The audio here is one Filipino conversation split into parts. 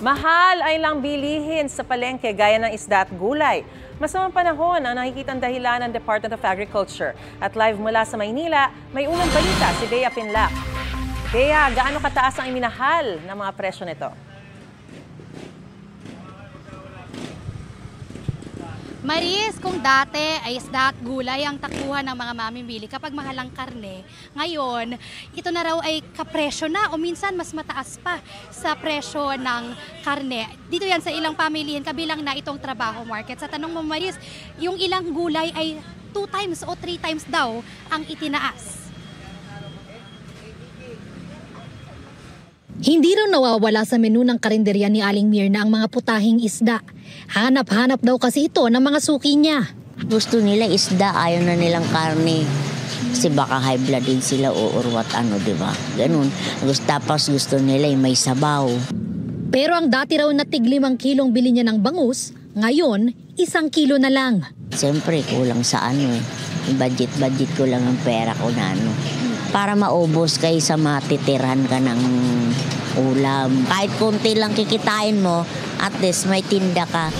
Mahal ay lang bilihin sa palengke gaya ng isda at gulay. Masamang panahon ang nakikitang dahilan ng Department of Agriculture. At live mula sa Maynila, may unang balita si Bea Pinlac. Bea, gaano kataas ang iminahal ng mga presyo nito? Maris, kung dati ay isda at gulay ang takbuhan ng mga mamimili kapag mahalang karne, ngayon, ito na raw ay kapresyo na o minsan mas mataas pa sa presyo ng karne. Dito yan sa ilang pamilihan, kabilang na itong trabaho market. Sa tanong mo, Maris, yung ilang gulay ay 2 times o 3 times daw ang itinaas. Hindi raw nawawala sa menu ng karinderya ni Aling Mirna ang mga putahing isda. Hanap-hanap daw kasi ito ng mga suki niya. Gusto nila isda, ayaw na nilang karne. Kasi baka high blood din sila or what ano, di ba? Ganun. Tapos gusto nila yung may sabaw. Pero ang dati raw na tig 5 kilong bili niya ng bangus, ngayon 1 kilo na lang. Siyempre, kulang sa ano eh. Budget ko lang ang pera ko na ano. Para maubos kayo sa matitiran ka ng ulam. Kahit konti lang kikitain mo, at least may tinda ka.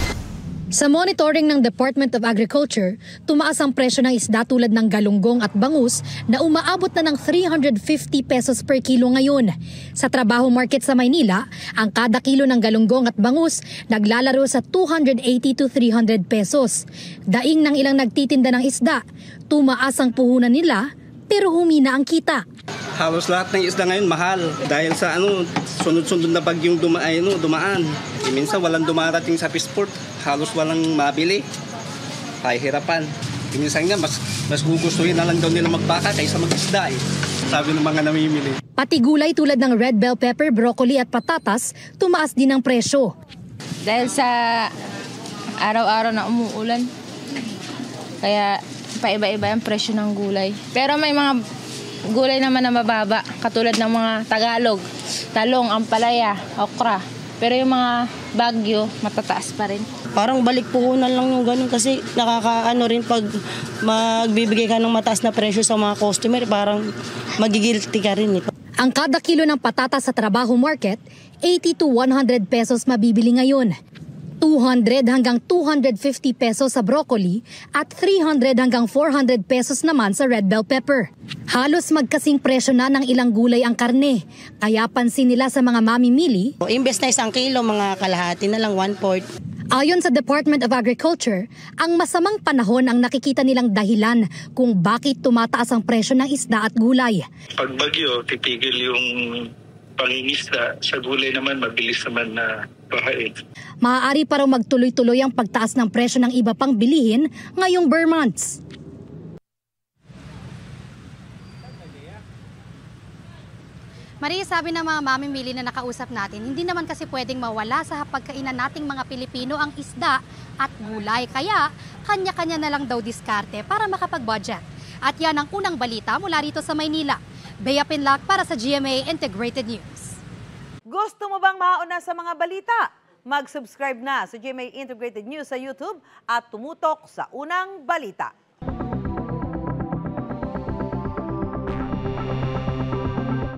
Sa monitoring ng Department of Agriculture, tumaas ang presyo ng isda tulad ng galunggong at bangus na umaabot na ng 350 pesos per kilo ngayon. Sa trabaho market sa Maynila, ang kada kilo ng galunggong at bangus naglalaro sa 280 to 300 pesos. Daing ng ilang nagtitinda ng isda, tumaas ang puhunan nila pero humina ang kita. Halos lahat ng isda ngayon mahal dahil sa sunod-sunod na bagyong dumaan. Minsan walang dumarating sa fishport, halos walang mabili. Pahihirapan. Minsan nga mas gugustuhin na lang daw nila magbaka kaysa mag-isda sabi ng mga namimili. Pati gulay tulad ng red bell pepper, broccoli at patatas, tumaas din ang presyo. Dahil sa araw-araw na umuulan, kaya paiba-iba ang presyo ng gulay. Pero may mga gulay naman na mababa, katulad ng mga Tagalog, talong, ampalaya, okra. Pero yung mga Bagyo, matataas pa rin. Parang balik puhunan lang yung ganun kasi nakakaano rin pag magbibigay ka ng mataas na presyo sa mga customer, parang magigilty ka rin. Ang kada kilo ng patatas sa trabaho market, 80 to 100 pesos mabibili ngayon. 200 hanggang 250 pesos sa broccoli at 300 hanggang 400 pesos naman sa red bell pepper. Halos magkasing presyo na ng ilang gulay ang karne, kaya pansin nila sa mga mamimili. Imbes na 1 kilo, mga kalahati na lang, 1/4. Ayon sa Department of Agriculture, ang masamang panahon ang nakikita nilang dahilan kung bakit tumataas ang presyo ng isda at gulay. Pag bagyo, titigil yung pangingisda. Sa gulay naman, mabilis naman na bahain. Maaari pa raw magtuloy-tuloy ang pagtaas ng presyo ng iba pang bilihin ngayong bare months. Maria, sabi ng mga mamimili na nakausap natin, hindi naman kasi pwedeng mawala sa hapagkainan nating mga Pilipino ang isda at gulay. Kaya, kanya-kanya na lang daw diskarte para makapag-budget. At yan ang unang balita mula rito sa Maynila. Bea Pinlac para sa GMA Integrated News. Gusto mo bang mauna sa mga balita? Mag-subscribe na sa GMA Integrated News sa YouTube at tumutok sa unang balita.